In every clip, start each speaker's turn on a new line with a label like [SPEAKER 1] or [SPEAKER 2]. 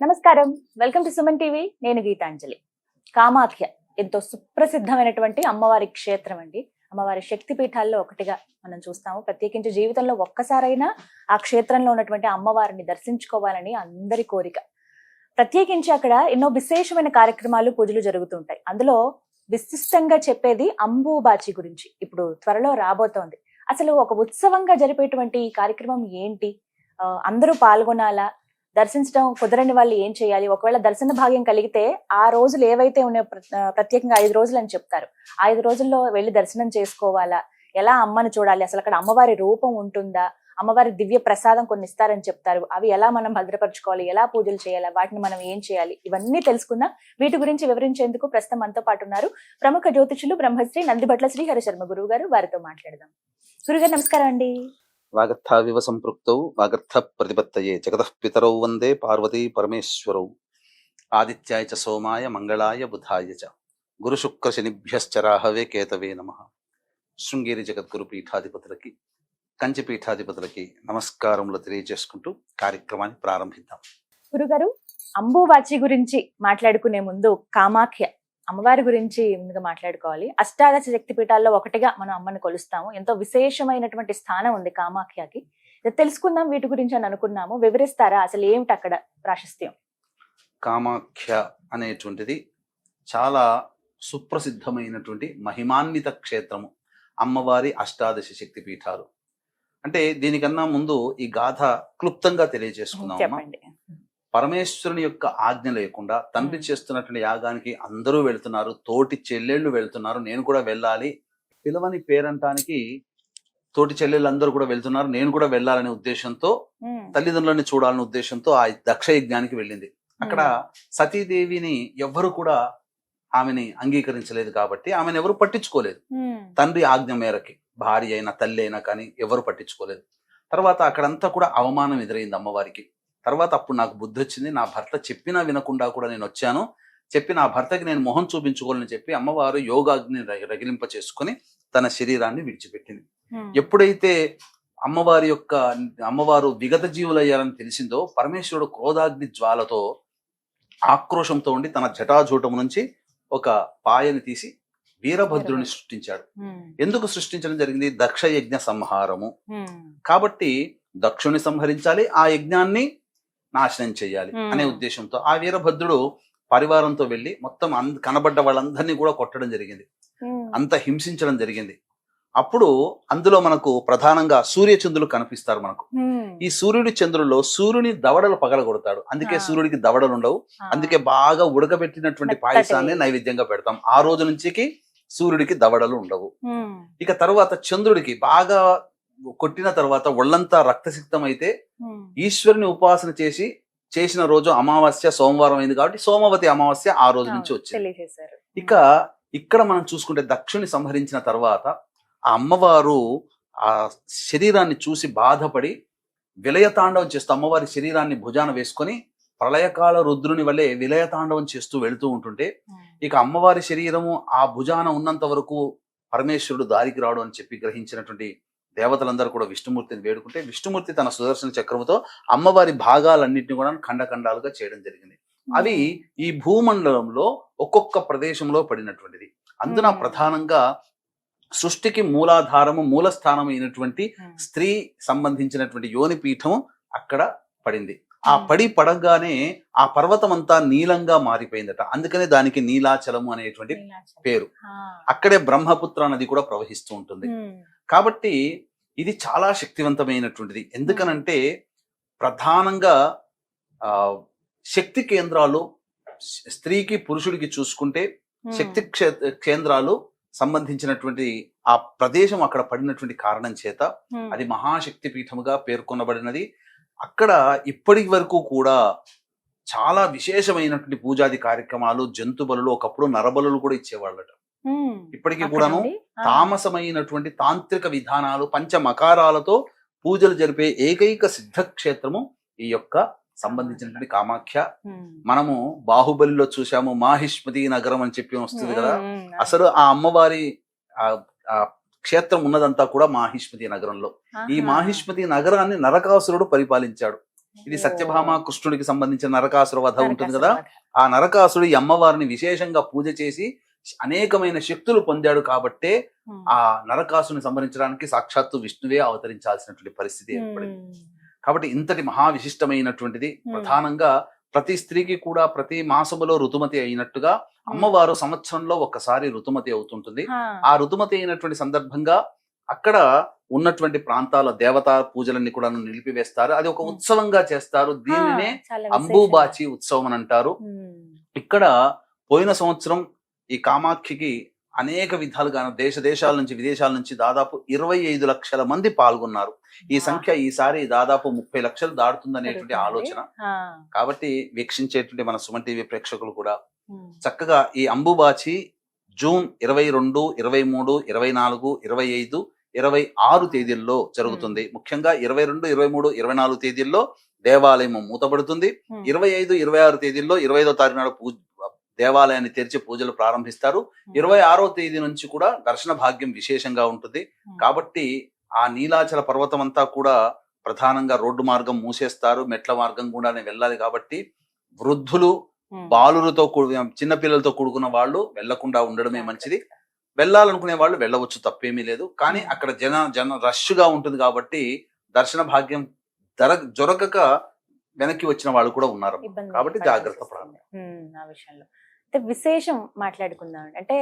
[SPEAKER 1] నమస్కారం, welcome to Suman TV. నేను గీతాంజలి. కామాఖ్య ఎంతో సుప్రసిద్ధమైనటువంటి అమ్మవారి క్షేత్రం అండి. అమ్మవారి శక్తి పీఠాల్లో ఒకటిగా మనం చూస్తాము. ప్రత్యేకించి జీవితంలో ఒక్కసారైనా ఆ క్షేత్రంలో ఉన్నటువంటి అమ్మవారిని దర్శించుకోవాలని అందరి కోరిక. ప్రత్యేకించి అక్కడ ఎన్నో విశేషమైన కార్యక్రమాలు, పూజలు జరుగుతుంటాయి. అందులో విశిష్టంగా చెప్పేది అంబుబాచి గురించి ఇప్పుడు త్వరలో రాబోతోంది. అసలు ఒక ఉత్సవంగా జరిపేటువంటి ఈ కార్యక్రమం ఏంటి? అందరూ పాల్గొనాలా? దర్శించడం కుదరని వాళ్ళు ఏం చేయాలి? ఒకవేళ దర్శన భాగ్యం కలిగితే ఆ రోజులు ఏవైతే ఉన్నాయో ప్రత్యేకంగా 5 రోజులు అని చెప్తారు. 5 రోజుల్లో వెళ్ళి దర్శనం చేసుకోవాలా? ఎలా అమ్మని చూడాలి? అసలు అక్కడ అమ్మవారి రూపం ఉంటుందా? అమ్మవారి దివ్య ప్రసాదం కొన్ని ఇస్తారని చెప్తారు. అవి ఎలా మనం భద్రపరచుకోవాలి? ఎలా పూజలు చేయాలి? వాటిని మనం ఏం చేయాలి? ఇవన్నీ తెలుసుకుందాం. వీటి గురించి వివరించేందుకు ప్రస్తుతం మనతో పాటు ఉన్నారు ప్రముఖ జ్యోతిషులు బ్రహ్మశ్రీ నందిభట్ల శ్రీహరి శర్మ గురువు గారు. వారితో మాట్లాడదాం. గురుగారు నమస్కారం అండి.
[SPEAKER 2] వాగర్థావివ సంపృక్తౌ వాగర్థ ప్రతిపత్తయే జగతః పితరౌ వందే పార్వతీ పరమేశ్వరౌ. ఆదిత్యాయ చ సోమాయ మంగళాయ బుధాయ చ గురు శుక్ర శనిభ్యశ్చ రాహవే కేతవే నమః. శృంగేరి జగద్గురు పీఠాధిపతులకి, కంచి పీఠాధిపతులకి నమస్కారములు తెలియజేసుకుంటూ కార్యక్రమాన్ని ప్రారంభిద్దాం.
[SPEAKER 1] గురుగారు, అంబుబాచి గురించి మాట్లాడుకునే ముందు కామాఖ్య అమ్మవారి గురించి ముందుగా మాట్లాడుకోవాలి. అష్టాదశ శక్తి పీఠాల్లో ఒకటిగా మనం అమ్మని కొలుస్తాము. ఎంతో విశేషమైనటువంటి స్థానం ఉంది కామాఖ్యకి. తెలుసుకుందాం వీటి గురించి అని అనుకున్నాము. వివరిస్తారా అసలు ఏమిటి అక్కడ ప్రాశస్త్యం?
[SPEAKER 2] కామాఖ్య అనేటువంటిది చాలా సుప్రసిద్ధమైనటువంటి మహిమాన్విత క్షేత్రము. అమ్మవారి అష్టాదశ శక్తి పీఠాలు అంటే దీనికన్నా ముందు ఈ గాథ క్లుప్తంగా తెలియజేసుకుందాం.
[SPEAKER 1] చెప్పండి.
[SPEAKER 2] పరమేశ్వరుని యొక్క ఆజ్ఞ లేకుండా తండ్రి చేస్తున్నటువంటి యాగానికి అందరూ వెళ్తున్నారు, తోటి చెల్లెళ్ళు వెళ్తున్నారు, నేను కూడా వెళ్ళాలి, పిలవని పేరంటానికి తోటి చెల్లెళ్ళు అందరూ కూడా వెళ్తున్నారు, నేను కూడా వెళ్ళాలనే ఉద్దేశంతో, తల్లిదండ్రులని చూడాలనే ఉద్దేశంతో ఆ దక్ష యజ్ఞానికి వెళ్ళింది. అక్కడ సతీదేవిని ఎవ్వరు కూడా ఆమెని అంగీకరించలేదు కాబట్టి ఆమెను ఎవరు పట్టించుకోలేదు. తండ్రి ఆజ్ఞ మేరకి భార్య అయినా తల్లి అయినా కానీ ఎవరు పట్టించుకోలేదు. తర్వాత అక్కడంతా కూడా అవమానం ఎదురైంది అమ్మవారికి. తర్వాత అప్పుడు నాకు బుద్ధి వచ్చింది, నా భర్త చెప్పినా వినకుండా కూడా నేను వచ్చాను, చెప్పి నా భర్తకి నేను మొహం చూపించుకోవాలని చెప్పి అమ్మవారు యోగాగ్ని రగిలింప చేసుకుని తన శరీరాన్ని విడిచిపెట్టింది. ఎప్పుడైతే అమ్మవారు విగత జీవులయ్యారని తెలిసిందో పరమేశ్వరుడు క్రోధాగ్ని జ్వాలతో ఆక్రోశంతో ఉండి తన జటాజూటము నుంచి ఒక పాయని తీసి వీరభద్రుని సృష్టించాడు. ఎందుకు సృష్టించడం జరిగింది? దక్ష యజ్ఞ సంహారము కాబట్టి దక్షుని సంహరించాలి, ఆ యజ్ఞాన్ని నాశనం చేయాలి అనే ఉద్దేశంతో ఆ వీరభద్రుడు పరివారంతో వెళ్లి మొత్తం కనబడ్డ వాళ్ళందరినీ కూడా కొట్టడం జరిగింది, అంత హింసించడం జరిగింది. అప్పుడు అందులో మనకు ప్రధానంగా సూర్యచంద్రులు కనిపిస్తారు మనకు. ఈ సూర్యుడి చంద్రుల్లో సూర్యుని దవడలు పగలగొడతాడు, అందుకే సూర్యుడికి దవడలు ఉండవు. అందుకే బాగా ఉడకబెట్టినటువంటి పాయసాన్ని నైవేద్యంగా పెడతాం. ఆ రోజు నుంచి సూర్యుడికి దవడలు ఉండవు. ఇక తర్వాత చంద్రుడికి బాగా కొట్టిన తర్వాత ఒళ్ళంతా రక్తసిక్తం అయితే ఈశ్వరుని ఉపాసన చేసిన రోజు అమావాస్య సోమవారం అయింది కాబట్టి సోమవతి అమావాస్య ఆ రోజు నుంచి వచ్చింది. ఇక ఇక్కడ మనం చూసుకుంటే దక్షుని సంహరించిన తర్వాత ఆ అమ్మవారు ఆ శరీరాన్ని చూసి బాధపడి విలయతాండవం చేస్తూ అమ్మవారి శరీరాన్ని భుజాన వేసుకొని ప్రళయకాల రుద్రుని వల్లే విలయతాండవం చేస్తూ వెళుతూ ఉంటుంటే ఇక అమ్మవారి శరీరము ఆ భుజాన ఉన్నంత వరకు పరమేశ్వరుడు దారికి రాడు అని చెప్పి గ్రహించినటువంటి దేవతలందరూ కూడా విష్ణుమూర్తిని వేడుకుంటే విష్ణుమూర్తి తన సుదర్శన చక్రముతో అమ్మవారి భాగాలన్నింటినీ కూడా ఖండఖండాలుగా చేయడం జరిగింది. అవి ఈ భూమండలంలో ఒక్కొక్క ప్రదేశంలో పడినటువంటిది. అందున ప్రధానంగా సృష్టికి మూలాధారము మూలస్థానం అయినటువంటి స్త్రీ సంబంధించినటువంటి యోని పీఠము అక్కడ పడింది. ఆ పడగానే ఆ పర్వతం అంతా నీలంగా మారిపోయిందట, అందుకనే దానికి నీలాచలము అనేటువంటి పేరు. అక్కడే బ్రహ్మపుత్ర నది కూడా ప్రవహిస్తూ ఉంటుంది. కాబట్టి ఇది చాలా శక్తివంతమైనటువంటిది. ఎందుకనంటే ప్రధానంగా శక్తి కేంద్రాలు స్త్రీకి పురుషుడికి చూసుకుంటే శక్తి కేంద్రాలు సంబంధించినటువంటి ఆ ప్రదేశం అక్కడ పడినటువంటి కారణం చేత అది మహాశక్తి పీఠముగా పేర్కొనబడినది. అక్కడ ఇప్పటి వరకు కూడా చాలా విశేషమైనటువంటి పూజాది కార్యక్రమాలు, జంతు బలులు, ఒకప్పుడు నరబలులు కూడా ఇచ్చేవాళ్ళట. ఇప్పటికీ కూడాను తామసమైనటువంటి తాంత్రిక విధానాలు పంచమకారాలతో పూజలు జరిపే ఏకైక సిద్ధక్షేత్రము ఈ యొక్క సంబంధించినటువంటి కామాఖ్య. మనము బాహుబలిలో చూసాము మాహిష్మతి నగరం అని చెప్పి వస్తుంది కదా, అసలు ఆ అమ్మవారి క్షేత్రం ఉన్నదంతా కూడా మాహిష్మతి నగరంలో. ఈ మాహిష్మతి నగరాన్ని నరకాసురుడు పరిపాలించాడు. ఇది సత్యభామ కృష్ణుడికి సంబంధించిన నరకాసుర వధ ఉంటుంది కదా, ఆ నరకాసుడు ఈ అమ్మవారిని విశేషంగా పూజ చేసి అనేకమైన శక్తులు పొందాడు కాబట్టే ఆ నరకాసుని సంహరించడానికి సాక్షాత్తు విష్ణువే అవతరించాల్సినటువంటి పరిస్థితి ఏర్పడింది. కాబట్టి ఇంతటి మహా విశిష్టమైనటువంటిది. ప్రధానంగా ప్రతి స్త్రీకి కూడా ప్రతి మాసములో ఋతుమతి అయినట్టుగా అమ్మవారు సంవత్సరంలో ఒక్కసారి ఋతుమతి అవుతుంటుంది. ఆ ఋతుమతి అయినటువంటి సందర్భంగా అక్కడ ఉన్నటువంటి ప్రాంతాల దేవతా పూజలన్నీ కూడా నిలిపివేస్తారు. అది ఒక ఉత్సవంగా చేస్తారు. దీనినే అంబుబాచి ఉత్సవం అని అంటారు. ఇక్కడ పోయిన సంవత్సరం ఈ కామాఖ్యకి అనేక విధాలుగా దేశాల నుంచి విదేశాల నుంచి దాదాపు 25 లక్షల మంది పాల్గొన్నారు. ఈ సంఖ్య ఈసారి దాదాపు 30 లక్షలు దాటుతుందనేటువంటి ఆలోచన. కాబట్టి వీక్షించేటువంటి మన సుమన్ టీవీ ప్రేక్షకులు కూడా చక్కగా ఈ అంబుబాచి జూన్ 22, 23, 24, 25, 26 తేదీల్లో జరుగుతుంది. ముఖ్యంగా 22, 23, 24 తేదీల్లో దేవాలయం మూతపడుతుంది. 25, 26 తేదీల్లో 25వ తారీఖు నాడు దేవాలయాన్ని తెరిచి పూజలు ప్రారంభిస్తారు. 26వ తేదీ నుంచి కూడా దర్శన భాగ్యం విశేషంగా ఉంటుంది. కాబట్టి ఆ నీలాచల పర్వతం అంతా కూడా ప్రధానంగా రోడ్డు మార్గం మూసేస్తారు. మెట్ల మార్గం గుండానే వెళ్ళాలి. కాబట్టి వృద్ధులు, బాలులతో చిన్నపిల్లలతో కూడుకున్న వాళ్ళు వెళ్లకుండా ఉండడమే మంచిది. వెళ్ళాలనుకునే వాళ్ళు వెళ్ళవచ్చు, తప్పేమీ లేదు. కానీ అక్కడ జన రష్ గా ఉంటుంది కాబట్టి దర్శన భాగ్యం జరగక వెనక్కి వచ్చిన వాళ్ళు కూడా ఉన్నారు. కాబట్టి జాగ్రత్త పడాలి
[SPEAKER 1] ఆ విషయంలో. అంటే విశేషం మాట్లాడుకుందాం. అంటే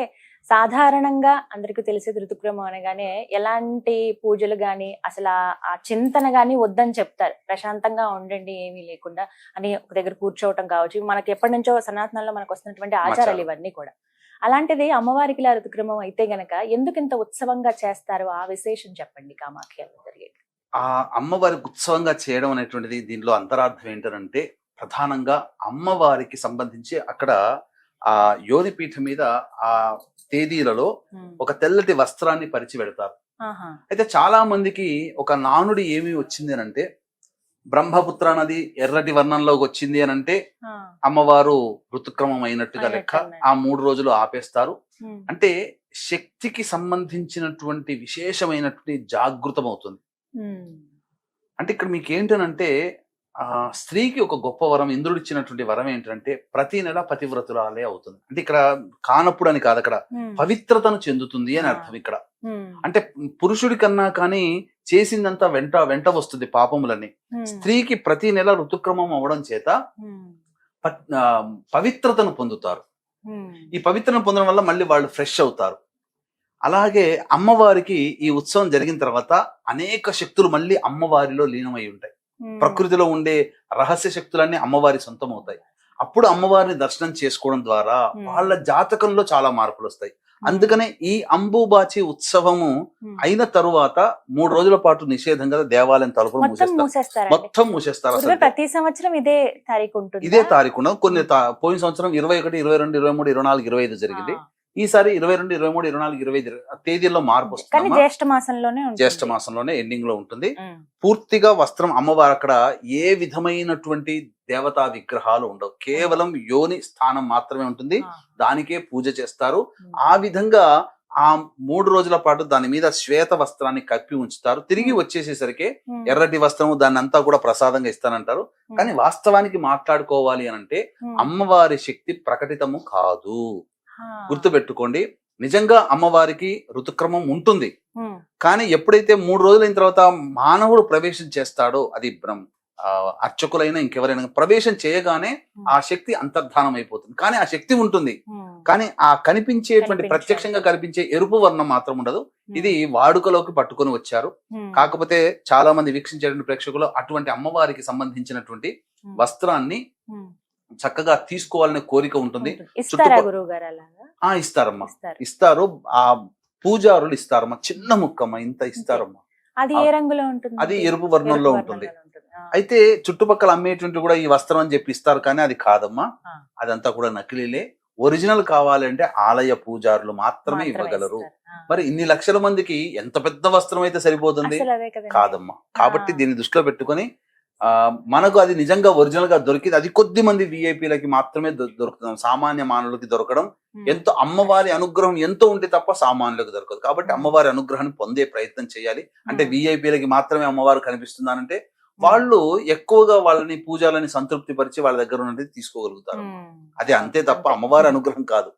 [SPEAKER 1] సాధారణంగా అందరికీ తెలిసేది ఋతుక్రమం అనగానే ఎలాంటి పూజలు గాని అసలు ఆ చింతన గాని వద్దని చెప్తారు. ప్రశాంతంగా ఉండండి, ఏమీ లేకుండా అని ఒక దగ్గర కూర్చోవటం కావచ్చు. మనకి ఎప్పటి నుంచో సనాతనంలో మనకు వస్తున్నటువంటి ఆచారాలు ఇవన్నీ కూడా. అలాంటిది అమ్మవారికి ఇలా ఋతుక్రమం అయితే గనక ఎందుకు ఇంత ఉత్సవంగా చేస్తారు? ఆ విశేషం చెప్పండి. కామాఖ్యలో జరిగేది
[SPEAKER 2] ఆ అమ్మవారికి ఉత్సవంగా చేయడం అనేటువంటిది దీనిలో అంతరార్థం ఏంటంటే, ప్రధానంగా అమ్మవారికి సంబంధించి అక్కడ ఆ యోనిపీఠం మీద ఆ తేదీలలో ఒక తెల్లటి వస్త్రాన్ని పరిచి పెడతారు. అయితే చాలా మందికి ఒక నానుడి ఏమి వచ్చింది అని అంటే, బ్రహ్మపుత్ర నది ఎర్రటి వర్ణంలోకి వచ్చింది అని అంటే అమ్మవారు ఋతుక్రమం అయినట్టుగా లెక్క. ఆ 3 రోజులు ఆపేస్తారు. అంటే శక్తికి సంబంధించినటువంటి విశేషమైనటువంటి జాగృతం అవుతుంది. అంటే ఇక్కడ మీకు ఏంటనంటే స్త్రీకి ఒక గొప్ప వరం, ఇంద్రుడు ఇచ్చినటువంటి వరం ఏంటంటే ప్రతి నెల పతివ్రతురాలే అవుతుంది. అంటే ఇక్కడ కానప్పుడు అని కాదు, అక్కడ పవిత్రతను చెందుతుంది అని అర్థం. ఇక్కడ అంటే పురుషుడి కన్నా కానీ చేసిందంతా వెంట వస్తుంది పాపములని. స్త్రీకి ప్రతి నెల ఋతుక్రమం అవడం చేత పవిత్రతను పొందుతారు. ఈ పవిత్రను పొందడం వల్ల మళ్ళీ వాళ్ళు ఫ్రెష్ అవుతారు. అలాగే అమ్మవారికి ఈ ఉత్సవం జరిగిన తర్వాత అనేక శక్తులు మళ్ళీ అమ్మవారిలో లీనమై ఉంటాయి. ప్రకృతిలో ఉండే రహస్య శక్తులన్నీ అమ్మవారి సొంతం అవుతాయి. అప్పుడు అమ్మవారిని దర్శనం చేసుకోవడం ద్వారా వాళ్ళ జాతకంలో చాలా మార్పులు వస్తాయి. అందుకనే ఈ అంబుబాచి ఉత్సవము అయిన తరువాత 3 రోజుల పాటు నిషేధం కదా, దేవాలయం తలుపులు మొత్తం మూసేస్తారు. అసలు
[SPEAKER 1] ప్రతి సంవత్సరం ఇదే తారీఖు ఉంటుంది.
[SPEAKER 2] ఇదే తారీఖున కొన్ని పోయిన సంవత్సరం 21, 22, 23, 24, 25 జరిగింది. ఈసారి 22, 23, 24, 25 తేదీల్లో మార్పు వస్తుంది. జ్యేష్ఠ మాసంలోనే ఎండింగ్ లో ఉంటుంది. పూర్తిగా వస్త్రం అమ్మవారు అక్కడ ఏ విధమైనటువంటి దేవతా విగ్రహాలు ఉండవు, కేవలం యోని స్థానం మాత్రమే ఉంటుంది. దానికే పూజ చేస్తారు. ఆ విధంగా ఆ 3 రోజుల పాటు దాని మీద శ్వేత వస్త్రాన్ని కప్పి ఉంచుతారు. తిరిగి వచ్చేసేసరికి ఎర్రటి వస్త్రము దాన్ని అంతా కూడా ప్రసాదంగా ఇస్తానంటారు. కానీ వాస్తవానికి మాట్లాడుకోవాలి అని అంటే అమ్మవారి శక్తి ప్రకటితము కాదు. గుర్తుపెట్టుకోండి, నిజంగా అమ్మవారికి ఋతుక్రమం ఉంటుంది. కానీ ఎప్పుడైతే 3 రోజులైన తర్వాత మానవుడు ప్రవేశం చేస్తాడో, అది అర్చకులైనా ఇంకెవరైనా ప్రవేశం చేయగానే ఆ శక్తి అంతర్ధానం అయిపోతుంది. కానీ ఆ శక్తి ఉంటుంది. కానీ ఆ కనిపించేటువంటి ప్రత్యక్షంగా కనిపించే ఎరుపు వర్ణం మాత్రం ఉండదు. ఇది వాడుకలోకి పట్టుకొని వచ్చారు. కాకపోతే చాలా మంది వీక్షించేటువంటి ప్రేక్షకులు అటువంటి అమ్మవారికి సంబంధించినటువంటి వస్త్రాన్ని చక్కగా తీసుకోవాలనే కోరిక ఉంటుంది. ఇస్తారమ్మా, ఇస్తారు. ఆ పూజారులు ఇస్తారమ్మా, చిన్న ముక్కమ్మ ఇంత ఇస్తారమ్మా.
[SPEAKER 1] అది ఏ రంగులో ఉంటుంది?
[SPEAKER 2] అది ఎరుపు వర్ణంలో ఉంటుంది. అయితే చుట్టుపక్కల అమ్మేటువంటి కూడా ఈ వస్త్రం అని చెప్పి ఇస్తారు, కానీ అది కాదమ్మా, అదంతా కూడా నకిలీలే. ఒరిజినల్ కావాలంటే ఆలయ పూజారులు మాత్రమే ఇవ్వగలరు. మరి ఇన్ని లక్షల మందికి ఎంత పెద్ద వస్త్రం అయితే సరిపోతుంది? కాదమ్మా. కాబట్టి దీన్ని దృష్టిలో పెట్టుకొని మనకు అది నిజంగా ఒరిజినల్ గా దొరికింది, అది కొద్ది మంది విఐపీలకి మాత్రమే దొరుకుతుంది. సామాన్య మానవులకి దొరకడం ఎంతో, అమ్మవారి అనుగ్రహం ఎంతో ఉంటే తప్ప సామాన్యులకు దొరకదు. కాబట్టి అమ్మవారి అనుగ్రహాన్ని పొందే ప్రయత్నం చేయాలి. అంటే విఐపీలకి మాత్రమే అమ్మవారు కనిపిస్తుందానంటే వాళ్ళు ఎక్కువగా వాళ్ళని పూజలని సంతృప్తి పరిచి వాళ్ళ దగ్గర ఉన్నది తీసుకోగలుగుతారు. అది అంతే తప్ప అమ్మవారి అనుగ్రహం కాదు.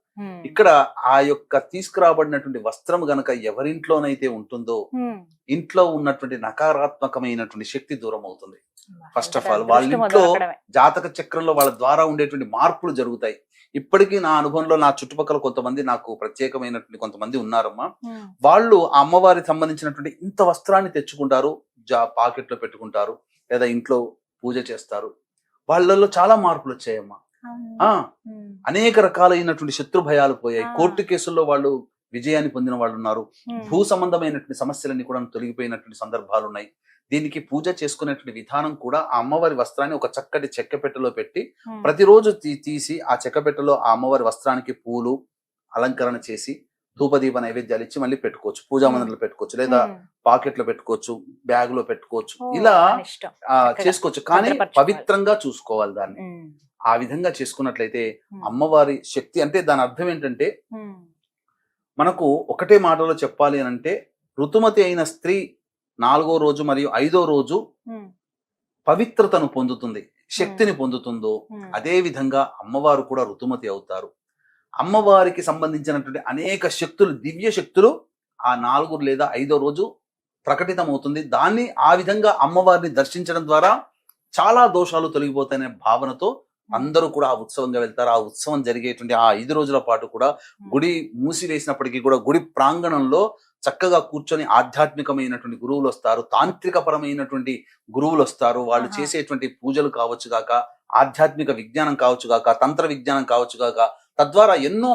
[SPEAKER 2] ఇక్కడ ఆ యొక్క తీసుకురాబడినటువంటి వస్త్రం గనక ఎవరింట్లోనైతే ఉంటుందో ఇంట్లో ఉన్నటువంటి నకారాత్మకమైనటువంటి శక్తి దూరం అవుతుంది. ఫస్ట్ ఆఫ్ ఆల్ వాళ్ళ ఇంట్లో జాతక చక్రంలో వాళ్ళ ద్వారా ఉండేటువంటి మార్పులు జరుగుతాయి. ఇప్పటికీ నా అనుభవంలో నా చుట్టుపక్కల కొంతమంది నాకు ప్రత్యేకమైనటువంటి కొంతమంది ఉన్నారమ్మా. వాళ్ళు ఆ అమ్మవారికి సంబంధించినటువంటి ఇంత వస్త్రాన్ని తెచ్చుకుంటారు, పాకెట్ లో పెట్టుకుంటారు, లేదా ఇంట్లో పూజ చేస్తారు. వాళ్ళలో చాలా మార్పులు వచ్చాయమ్మా. అనేక రకాలైనటువంటి శత్రు భయాలు పోయాయి. కోర్టు కేసుల్లో వాళ్ళు విజయాన్ని పొందిన వాళ్ళు ఉన్నారు. భూ సంబంధమైనటువంటి సమస్యలన్నీ కూడా తొలగిపోయినటువంటి సందర్భాలు ఉన్నాయి. దీనికి పూజ చేసుకునేటువంటి విధానం కూడా ఆ అమ్మవారి వస్త్రాన్ని ఒక చక్కటి చెక్కపెట్టెలో పెట్టి ప్రతిరోజు తీసి ఆ చెక్కపెట్టెలో ఆ అమ్మవారి వస్త్రానికి పూలు అలంకరణ చేసి ధూపదీప నైవేద్యాలు ఇచ్చి మళ్ళీ పెట్టుకోవచ్చు. పూజా మందిరంలో పెట్టుకోవచ్చు, లేదా పాకెట్ లో పెట్టుకోవచ్చు, బ్యాగ్ లో పెట్టుకోవచ్చు. ఇలా చేసుకోవచ్చు. కానీ పవిత్రంగా చూసుకోవాలి దాన్ని. ఆ విధంగా చేసుకున్నట్లయితే అమ్మవారి శక్తి అంటే దాని అర్థం ఏంటంటే, మనకు ఒకటే మాటలో చెప్పాలి అని అంటే, ఋతుమతి అయిన స్త్రీ 4వ రోజు మరియు 5వ రోజు పవిత్రతను పొందుతుంది, శక్తిని పొందుతుందో అదే విధంగా అమ్మవారు కూడా ఋతుమతి అవుతారు. అమ్మవారికి సంబంధించినటువంటి అనేక శక్తులు, దివ్య శక్తులు ఆ 4 లేదా 5వ రోజు ప్రకటితమవుతుంది. దాన్ని ఆ విధంగా అమ్మవారిని దర్శించడం ద్వారా చాలా దోషాలు తొలగిపోతాయనే భావనతో అందరూ కూడా ఆ ఉత్సవంగా వెళ్తారు. ఆ ఉత్సవం జరిగేటువంటి ఆ 5 రోజుల పాటు కూడా గుడి మూసివేసినప్పటికీ కూడా గుడి ప్రాంగణంలో చక్కగా కూర్చొని ఆధ్యాత్మికమైనటువంటి గురువులు వస్తారు, తాంత్రిక పరమైనటువంటి గురువులు వస్తారు. వాళ్ళు చేసేటువంటి పూజలు కావచ్చు గాక, ఆధ్యాత్మిక విజ్ఞానం కావచ్చు గాక, తంత్ర విజ్ఞానం కావచ్చు గాక, తద్వారా ఎన్నో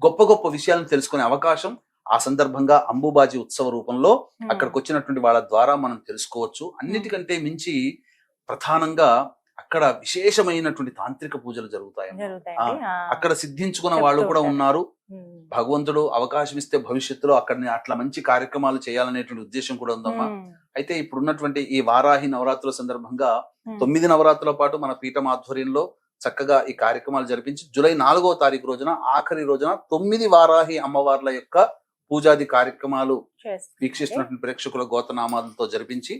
[SPEAKER 2] గొప్ప గొప్ప విషయాలను తెలుసుకునే అవకాశం ఆ సందర్భంగా అంబుబాజీ ఉత్సవ రూపంలో అక్కడికి వచ్చినటువంటి వాళ్ళ ద్వారా మనం తెలుసుకోవచ్చు. అన్నిటికంటే మించి ప్రధానంగా అక్కడ విశేషమైనటువంటి తాంత్రిక పూజలు జరుగుతాయి. అక్కడ సిద్ధించుకున్న వాళ్ళు కూడా ఉన్నారు. భగవంతుడు అవకాశం ఇస్తే భవిష్యత్తులో అక్కడ అట్లా మంచి కార్యక్రమాలు చేయాలనేటువంటి ఉద్దేశం కూడా ఉందమ్మా. అయితే ఇప్పుడున్నటువంటి ఈ వారాహి నవరాత్రుల సందర్భంగా 9 నవరాత్రుల పాటు మన పీఠం ఆధ్వర్యంలో చక్కగా ఈ కార్యక్రమాలు జరిపించి జూలై 4వ తారీఖు రోజున, ఆఖరి రోజున 9 వారాహి అమ్మవార్ల యొక్క పూజాది కార్యక్రమాలు వీక్షిస్తున్నటువంటి ప్రేక్షకుల గోతనామాలతో జరిపించి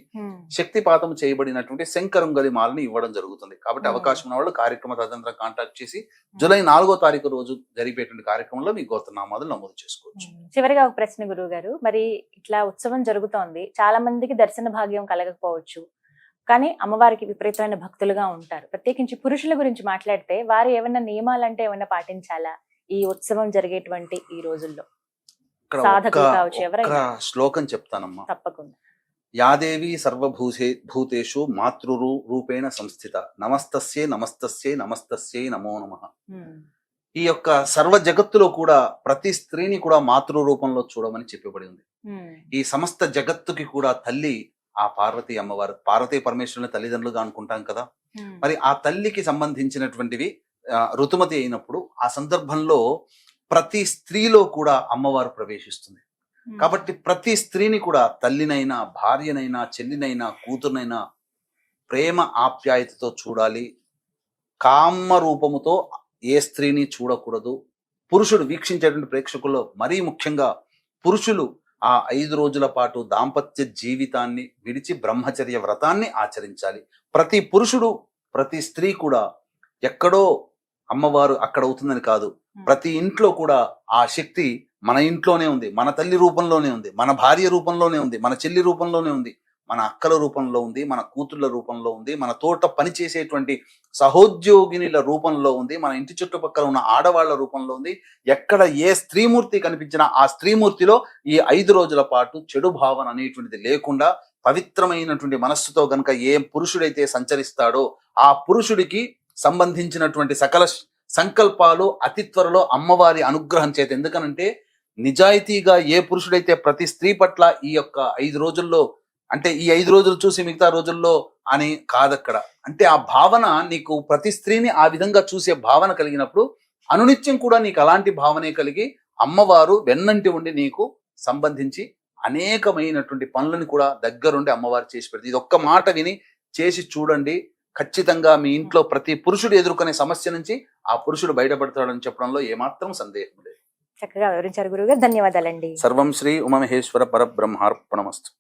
[SPEAKER 2] శక్తిపాతం చేయబడినటువంటి శంకరంగలి మాలని ఇవ్వడం జరుగుతుంది. కాబట్టి అవకాశం ఉన్న వాళ్ళు కార్యక్రమ తదనంతరం కాంటాక్ట్ చేసి జూలై 4వ తారీఖు రోజు జరిపేటువంటి కార్యక్రమంలో మీ గోతనామాలు నమోదు చేసుకోవచ్చు.
[SPEAKER 1] చివరిగా ఒక ప్రశ్న గురువు గారు, మరి ఇట్లా ఉత్సవం జరుగుతోంది, చాలా మందికి దర్శన భాగ్యం కలగకపోవచ్చు, కానీ అమ్మవారికి విపరీతమైన భక్తులుగా ఉంటారు. ప్రత్యేకించి పురుషుల గురించి మాట్లాడితే వారు ఏమైనా నియమాలంటే ఏమైనా పాటించాలా ఈ ఉత్సవం జరిగేటువంటి ఈ రోజుల్లో?
[SPEAKER 2] శ్లోకం చెప్తానమ్మా,
[SPEAKER 1] తప్పకుండా.
[SPEAKER 2] యాదేవి సర్వభూతేషు మాతృరూపేణ సంస్థిత నమస్తస్యే నమస్తస్యే నమస్తస్యే నమో నమః. ఈ యొక్క సర్వ జగత్తులో కూడా ప్రతి స్త్రీని కూడా మాతృ రూపంలో చూడమని చెప్పబడి ఉంది. ఈ సమస్త జగత్తుకి కూడా తల్లి ఆ పార్వతీ అమ్మవారు. పార్వతీ పరమేశ్వరుని తల్లిదండ్రులుగా అనుకుంటాం కదా. మరి ఆ తల్లికి సంబంధించినటువంటివి ఋతుమతి అయినప్పుడు ఆ సందర్భంలో ప్రతి స్త్రీలో కూడా అమ్మవారు ప్రవేశిస్తుంది. కాబట్టి ప్రతి స్త్రీని కూడా తల్లినైనా, భార్యనైనా, చెల్లినైనా, కూతురునైనా ప్రేమ ఆప్యాయతతో చూడాలి. కామ రూపముతో ఏ స్త్రీని చూడకూడదు. పురుషుడు వీక్షించేటువంటి ప్రేక్షకుల్లో మరీ ముఖ్యంగా పురుషులు ఆ 5 రోజుల పాటు దాంపత్య జీవితాన్ని విడిచి బ్రహ్మచర్య వ్రతాన్ని ఆచరించాలి. ప్రతి పురుషుడు, ప్రతి స్త్రీ కూడా ఎక్కడో అమ్మవారు అక్కడ అవుతుందని కాదు, ప్రతి ఇంట్లో కూడా ఆ శక్తి మన ఇంట్లోనే ఉంది, మన తల్లి రూపంలోనే ఉంది, మన భార్య రూపంలోనే ఉంది, మన చెల్లి రూపంలోనే ఉంది, మన అక్కల రూపంలో ఉంది, మన కూతుళ్ళ రూపంలో ఉంది, మన తోట పనిచేసేటువంటి సహోద్యోగినిల రూపంలో ఉంది, మన ఇంటి చుట్టుపక్కల ఉన్న ఆడవాళ్ల రూపంలో ఉంది. ఎక్కడ ఏ స్త్రీమూర్తి కనిపించినా ఆ స్త్రీమూర్తిలో ఈ 5 రోజుల పాటు చెడు భావన అనేటువంటిది లేకుండా పవిత్రమైనటువంటి మనస్సుతో గనక ఏ పురుషుడైతే సంచరిస్తాడో ఆ పురుషుడికి సంబంధించినటువంటి సకల సంకల్పాలు అతి త్వరలో అమ్మవారి అనుగ్రహం చేత. ఎందుకనంటే నిజాయితీగా ఏ పురుషుడైతే ప్రతి స్త్రీ పట్ల ఈ యొక్క 5 రోజుల్లో, అంటే ఈ 5 రోజులు చూసి మిగతా రోజుల్లో అని కాదక్కడ, అంటే ఆ భావన నీకు ప్రతి స్త్రీని ఆ విధంగా చూసే భావన కలిగినప్పుడు అనునిత్యం కూడా నీకు అలాంటి భావనే కలిగి అమ్మవారు వెన్నంటి ఉండి నీకు సంబంధించి అనేకమైనటువంటి పనులను కూడా దగ్గరుండి అమ్మవారు చేసి పెడుతుంది. ఇది ఒక్క మాట విని చేసి చూడండి. ఖచ్చితంగా మీ ఇంట్లో ప్రతి పురుషుడు ఎదుర్కొనే సమస్య నుంచి ఆ పురుషుడు బయటపడతాడని చెప్పడంలో ఏమాత్రం సందేహం లేదు.
[SPEAKER 1] చక్కగా వివరించారు గురువుగారు, ధన్యవాదాలండి.
[SPEAKER 2] సర్వం శ్రీ ఉమామహేశ్వర పరబ్రహ్మార్పణమస్తు.